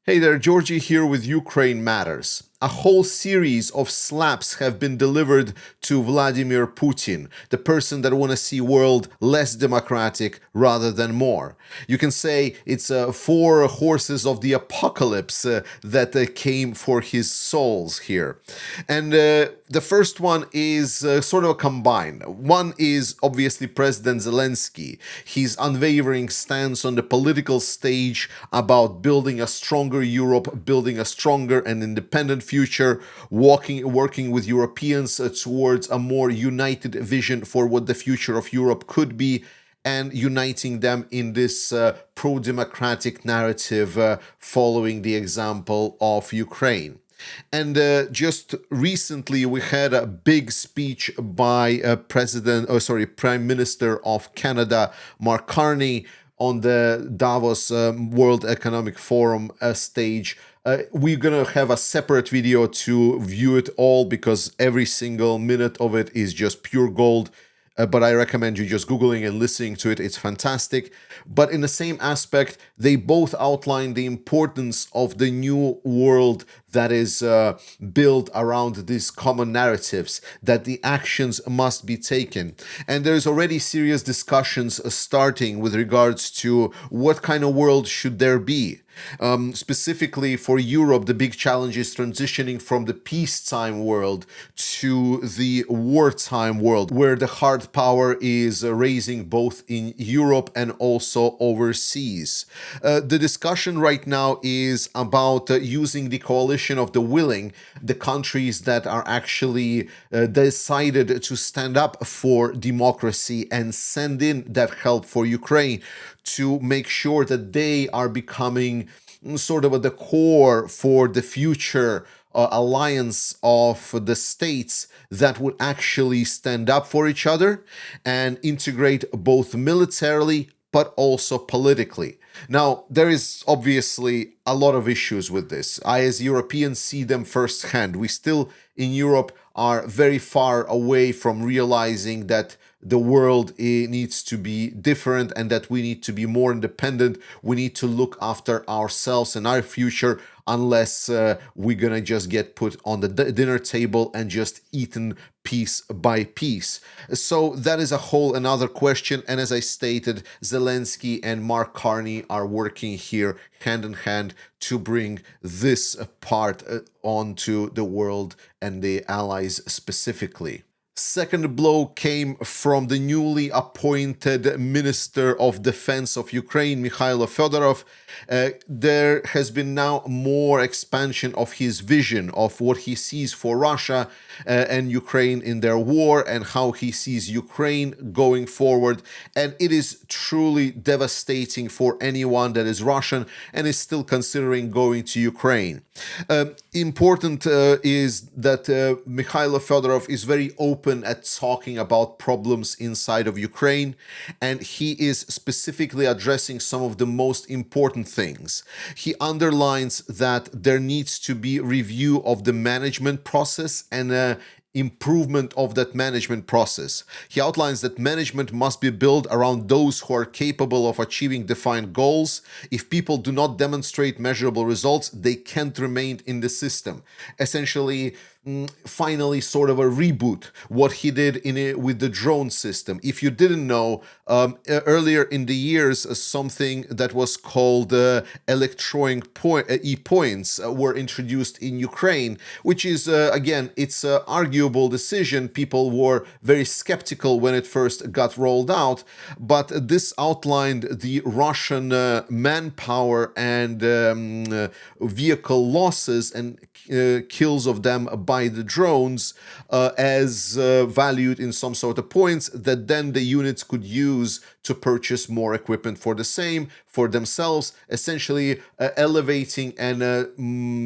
Hey there, Georgie here with Ukraine Matters. A whole series of slaps have been delivered to Vladimir Putin, the person that want to see world less democratic rather than more. You can say it's four horses of the apocalypse that came for his souls here. And the first one is sort of a combined. One is obviously President Zelensky. His unwavering stance on the political stage about building a stronger Europe, building a stronger and independent future, working with Europeans towards a more united vision for what the future of Europe could be, and uniting them in this pro-democratic narrative following the example of Ukraine. And just recently, we had a big speech by Prime Minister of Canada, Mark Carney, on the Davos World Economic Forum stage. We're gonna have a separate video to view it all because every single minute of it is just pure gold. But I recommend you just Googling and listening to it. It's fantastic. But in the same aspect, they both outline the importance of the new world that is built around these common narratives, that the actions must be taken. And there's already serious discussions starting with regards to what kind of world should there be. Specifically for Europe, the big challenge is transitioning from the peacetime world to the wartime world, where the hard power is raising both in Europe and also overseas. The discussion right now is about using the coalition of the willing, the countries that are actually decided to stand up for democracy and send in that help for Ukraine, to make sure that they are becoming sort of the core for the future alliance of the states that would actually stand up for each other and integrate both militarily but also politically. Now, there is obviously a lot of issues with this. I, as Europeans, see them firsthand. We still, in Europe, are very far away from realizing that the world needs to be different and that we need to be more independent. We need to look after ourselves and our future, unless we're gonna just get put on the dinner table and just eaten piece by piece. So that is a whole another question. And as I stated, Zelensky and Mark Carney are working here hand in hand to bring this part onto the world and the allies specifically. Second blow came from the newly appointed Minister of Defense of Ukraine, Mikhailo Fedorov. There has been now more expansion of his vision of what he sees for Russia and Ukraine in their war and how he sees Ukraine going forward. And it is truly devastating for anyone that is Russian and is still considering going to Ukraine. Important is that Mikhailo Fedorov is very open at talking about problems inside of Ukraine, and he is specifically addressing some of the most important things. He underlines that there needs to be review of the management process and improvement of that management process. He outlines that management must be built around those who are capable of achieving defined goals. If people do not demonstrate measurable results, they can't remain in the system. Essentially, finally sort of a reboot what he did with the drone system. If you didn't know, earlier in the years, something that was called electronic e-points were introduced in Ukraine, which is, again, it's an arguable decision. People were very skeptical when it first got rolled out, but this outlined the Russian manpower and vehicle losses and kills of them by the drones as valued in some sort of points that then the units could use to purchase more equipment for the same, for themselves, essentially elevating and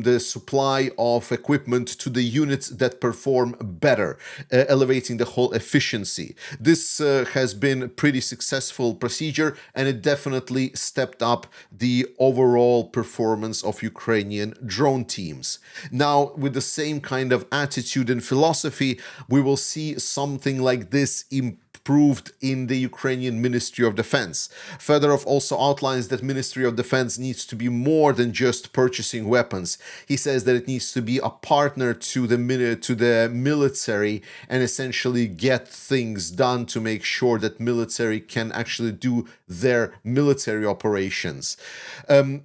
the supply of equipment to the units that perform better, elevating the whole efficiency. This has been a pretty successful procedure, and it definitely stepped up the overall performance of Ukrainian drone teams. Now, with the same kind of attitude and philosophy, we will see something like this approved in the Ukrainian Ministry of Defense. Fedorov also outlines that Ministry of Defense needs to be more than just purchasing weapons. He says that it needs to be a partner to the military and essentially get things done to make sure that military can actually do their military operations.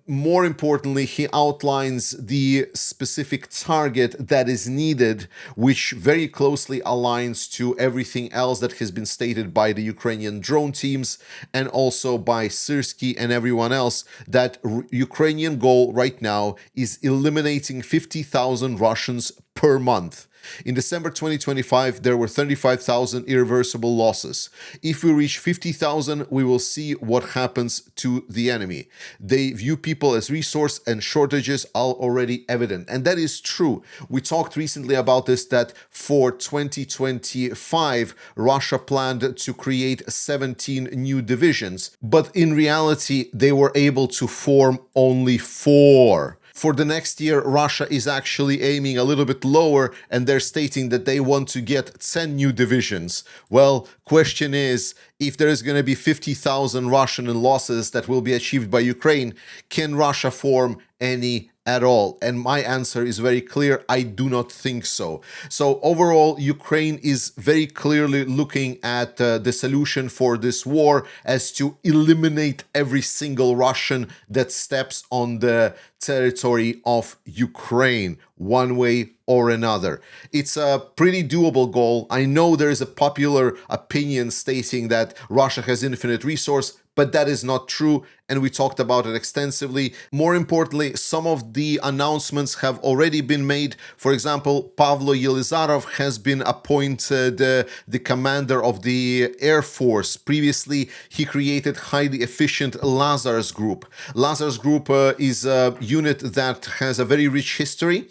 More importantly, he outlines the specific target that is needed, which very closely aligns to everything else that has been stated by the Ukrainian drone teams and also by Syrskyi and everyone else, that Ukrainian goal right now is eliminating 50,000 Russians per month. In December 2025, there were 35,000 irreversible losses. If we reach 50,000, we will see what happens to the enemy. They view people as resource, and shortages are already evident. And that is true. We talked recently about this, that for 2025, Russia planned to create 17 new divisions. But in reality, they were able to form only 4. For the next year, Russia is actually aiming a little bit lower, and they're stating that they want to get 10 new divisions. Well, question is, if there is going to be 50,000 Russian losses that will be achieved by Ukraine, can Russia form any at all? And my answer is very clear. I do not think so. So overall, Ukraine is very clearly looking at the solution for this war as to eliminate every single Russian that steps on the territory of Ukraine, one way or another. It's a pretty doable goal. I know there is a popular opinion stating that Russia has infinite resource, but that is not true, and we talked about it extensively. More importantly, some of the announcements have already been made. For example, Pavlo Yelizarov has been appointed the commander of the Air Force. Previously, he created highly efficient Lazarus Group. Lazarus Group is a unit that has a very rich history,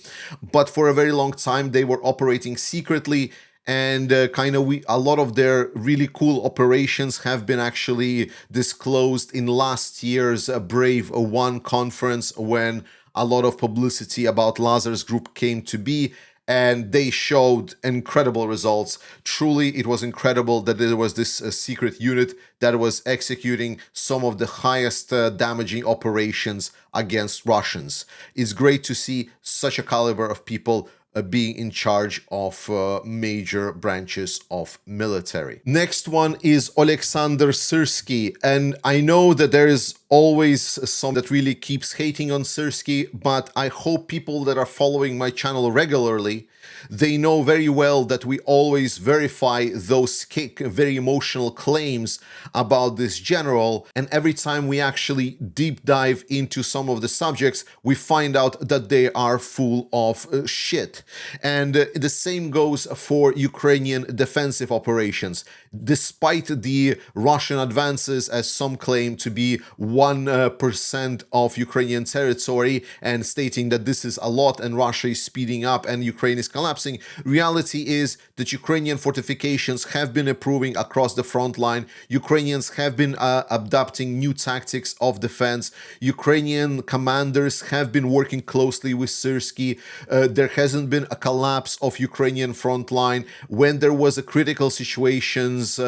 but for a very long time they were operating secretly. And a lot of their really cool operations have been actually disclosed in last year's Brave One conference, when a lot of publicity about Lazarus Group came to be, and they showed incredible results. Truly, it was incredible that there was this secret unit that was executing some of the highest damaging operations against Russians. It's great to see such a caliber of people being in charge of major branches of military. Next one is Alexander Syrskyi, and I know that there is always some that really keeps hating on Syrskyi, but I hope people that are following my channel regularly, they know very well that we always verify those very emotional claims about this general, and every time we actually deep dive into some of the subjects, we find out that they are full of shit. And the same goes for Ukrainian defensive operations. Despite the Russian advances, as some claim to be 1% of Ukrainian territory, and stating that this is a lot and Russia is speeding up and Ukraine is collapsing, reality is that Ukrainian fortifications have been improving across the front line. Ukrainians have been adopting new tactics of defense. Ukrainian commanders have been working closely with Syrskyi. There hasn't been a collapse of Ukrainian front line. When there was a critical situations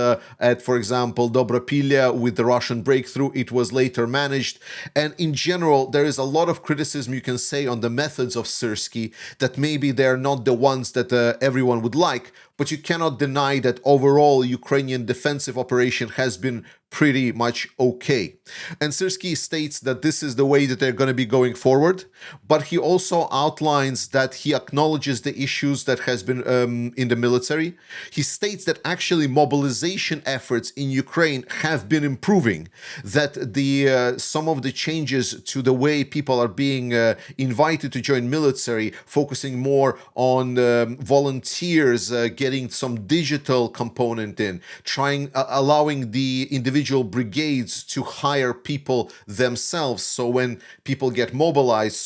at, for example, Dobropilya with the Russian breakthrough, it was later managed. And in general, there is a lot of criticism you can say on the methods of Syrskyi, that maybe they're not the ones that everyone would like, but you cannot deny that overall Ukrainian defensive operation has been pretty much okay. And Syrskyi states that this is the way that they're going to be going forward, but he also outlines that he acknowledges the issues that has been in the military. He states that actually mobilization efforts in Ukraine have been improving, that the some of the changes to the way people are being invited to join military, focusing more on volunteers, getting some digital component in, allowing the individual brigades to hire people themselves, so when people get mobilized,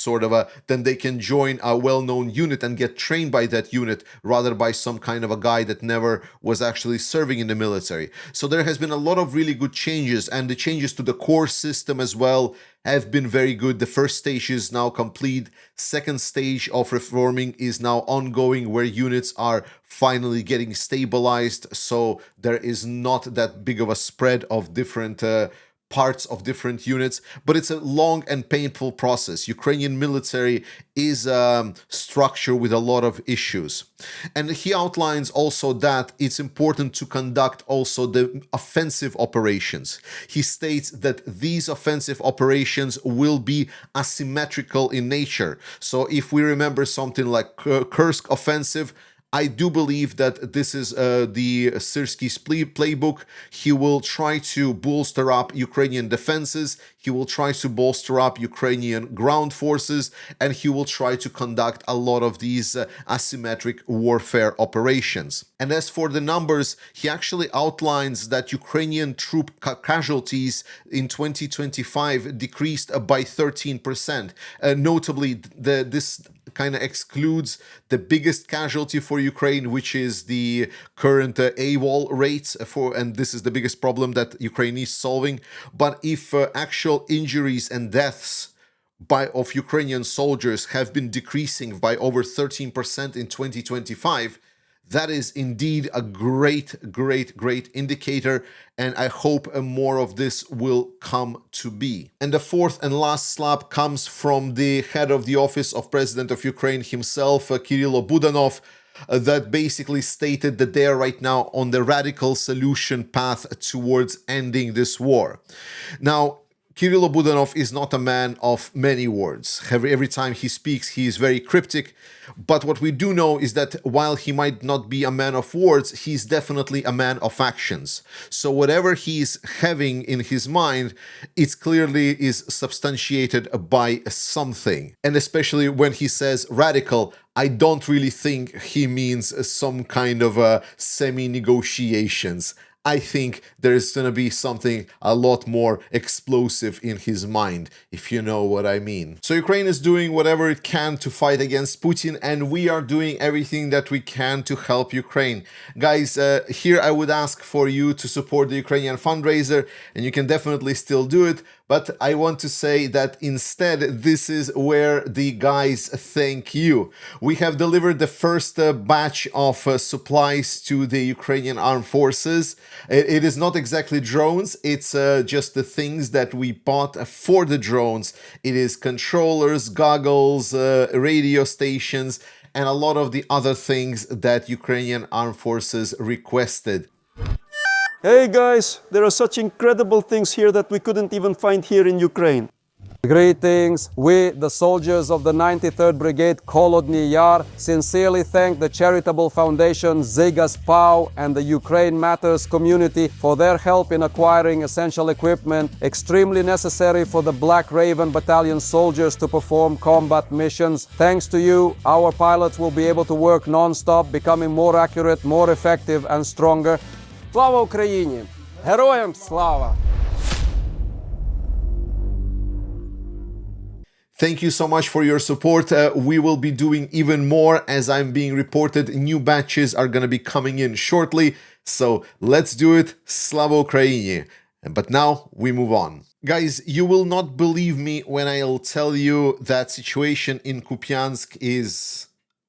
then they can join a well-known unit and get trained by that unit, rather by some kind of a guy that never was actually serving in the military. So there has been a lot of really good changes, and the changes to the core system as well have been very good. The first stage is now complete. Second stage of reforming is now ongoing, where units are finally getting stabilized, so there is not that big of a spread of different parts of different units, but it's a long and painful process. Ukrainian military is a structure with a lot of issues. And he outlines also that it's important to conduct also the offensive operations. He states that these offensive operations will be asymmetrical in nature. So if we remember something like Kursk offensive, I do believe that this is the Syrskyi's playbook. He will try to bolster up Ukrainian defenses, he will try to bolster up Ukrainian ground forces, and he will try to conduct a lot of these asymmetric warfare operations. And as for the numbers, he actually outlines that Ukrainian troop casualties in 2025 decreased by 13%. Notably, this kind of excludes the biggest casualty for Ukraine, which is the current AWOL rates and this is the biggest problem that Ukraine is solving. But if actual injuries and deaths of Ukrainian soldiers have been decreasing by over 13% in 2025, that is indeed a great indicator, and I hope more of this will come to be. And the fourth and last slap comes from the head of the office of President of Ukraine himself, Kyrylo Budanov, that basically stated that they are right now on the radical solution path towards ending this war. Now, Kyrylo Budanov is not a man of many words. Every time he speaks, he is very cryptic. But what we do know is that while he might not be a man of words, he's definitely a man of actions. So whatever he's having in his mind, it clearly is substantiated by something. And especially when he says radical, I don't really think he means some kind of semi-negotiations. I think there's going to be something a lot more explosive in his mind, if you know what I mean. So Ukraine is doing whatever it can to fight against Putin, and we are doing everything that we can to help Ukraine. Guys, here I would ask for you to support the Ukrainian fundraiser, and you can definitely still do it. But I want to say that instead, this is where the guys thank you. We have delivered the first batch of supplies to the Ukrainian armed forces. It is not exactly drones, it's just the things that we bought for the drones. It is controllers, goggles, radio stations, and a lot of the other things that Ukrainian armed forces requested. Hey guys, there are such incredible things here that we couldn't even find here in Ukraine. Greetings. We, the soldiers of the 93rd Brigade Kholodny Yar, sincerely thank the charitable foundation Zygas POW and the Ukraine Matters community for their help in acquiring essential equipment extremely necessary for the Black Raven Battalion soldiers to perform combat missions. Thanks to you, our pilots will be able to work non-stop, becoming more accurate, more effective and stronger. Слава Україні! Героям слава! Thank you so much for your support. We will be doing even more as I'm being reported. New batches are going to be coming in shortly. So let's do it. Slava Ukraini. But now we move on. Guys, you will not believe me when I'll tell you that situation in Kupiansk is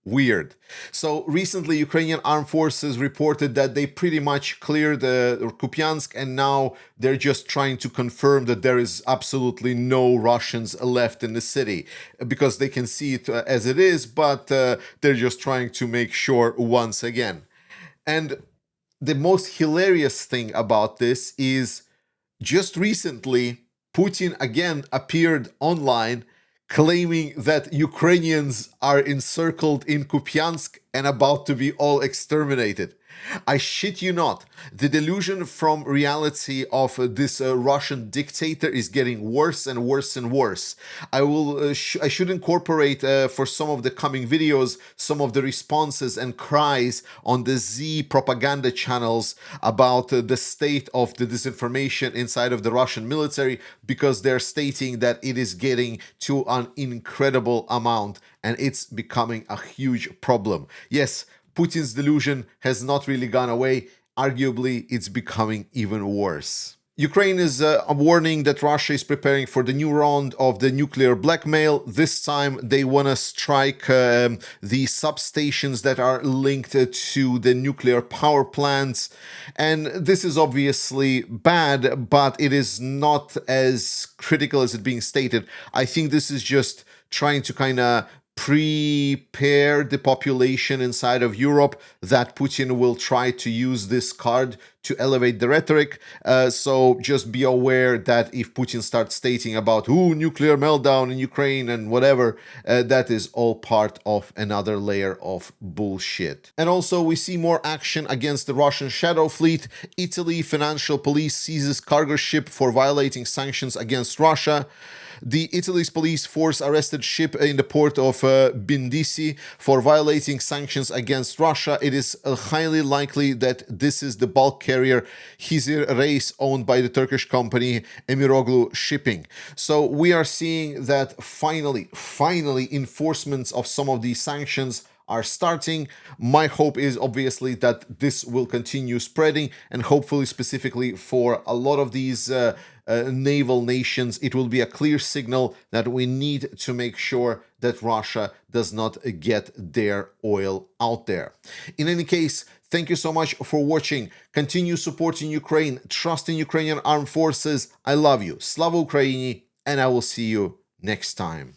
weird. So recently, Ukrainian armed forces reported that they pretty much cleared Kupiansk, and now they're just trying to confirm that there is absolutely no Russians left in the city, because they can see it as it is, but they're just trying to make sure once again. And the most hilarious thing about this is just recently, Putin again appeared online claiming that Ukrainians are encircled in Kupiansk and about to be all exterminated. I shit you not. The delusion from reality of this Russian dictator is getting worse and worse and worse. I should incorporate for some of the coming videos some of the responses and cries on the Z propaganda channels about the state of the disinformation inside of the Russian military, because they're stating that it is getting to an incredible amount and it's becoming a huge problem. Yes, Putin's delusion has not really gone away. Arguably, it's becoming even worse. Ukraine is warning that Russia is preparing for the new round of the nuclear blackmail. This time they want to strike the substations that are linked to the nuclear power plants. And this is obviously bad, but it is not as critical as it being stated. I think this is just trying to kind of prepare the population inside of Europe that Putin will try to use this card to elevate the rhetoric. So just be aware that if Putin starts stating about nuclear meltdown in Ukraine and whatever, that is all part of another layer of bullshit. And also we see more action against the Russian shadow fleet. Italy financial police seizes cargo ship for violating sanctions against Russia. The Italy's police force arrested ship in the port of Brindisi for violating sanctions against Russia. It is highly likely that this is the bulk carrier Hizir Reis, owned by the Turkish company Emiroglu Shipping. So we are seeing that finally enforcements of some of these sanctions are starting. My hope is obviously that this will continue spreading, and hopefully specifically for a lot of these naval nations, it will be a clear signal that we need to make sure that Russia does not get their oil out there. In any case, thank you so much for watching. Continue supporting Ukraine, trust in Ukrainian armed forces. I love you. Slava Ukraini, and I will see you next time.